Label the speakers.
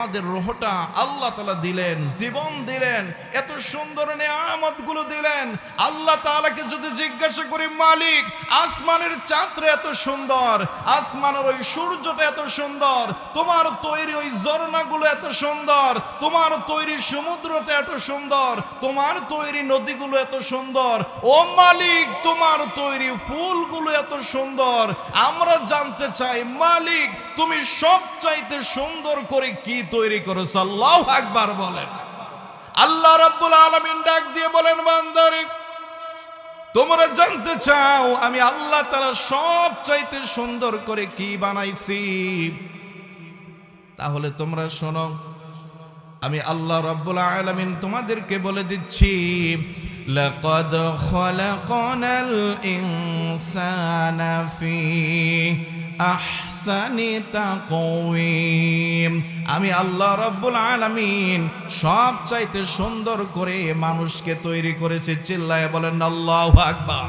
Speaker 1: আমাদের রূহটা আল্লাহ তাআলা দিলেন, জীবন দিলেন, এত সুন্দর নিয়ামতগুলো দিলেন। আল্লাহ তাআলাকে যদি জিজ্ঞাসা করি, মালিক আসমানের চাঁদটা এত সুন্দর, আসমানের ওই সূর্যটা এত সুন্দর, তোমার তৈরি ওই ঝর্ণাগুলো এত সুন্দর, তোমার তৈরি সমুদ্রটা এত সুন্দর, তোমার তৈরি নদীগুলো এত সুন্দর, ও মালিক তোমার তৈরি ফুলগুলো এত সুন্দর। আমরা জানতে চাই মালিক তুমি সবচাইতে সুন্দর করে কি তৈরি করেছ? আল্লাহু আকবার বলেন। আল্লাহ রাব্বুল আলামিন ডাক দিয়ে বলেন, বান্দারে তোমরা জানতে চাও আমি আল্লাহ তাআলা সবচাইতে সুন্দর করে কি বানাইছি? তাহলে তোমরা শোনো, আমি আল্লাহ রাব্বুল আলামিন তোমাদেরকে বলে দিচ্ছি, লাকাদ খালাকনাল ইনসানা ফি আহসানি তাকওয়িম। আমি আল্লাহ রাব্বুল আলামিন সবচাইতে সুন্দর করে মানুষকে তৈরি করেছি। চিল্লায়ে বলেন আল্লাহু আকবার।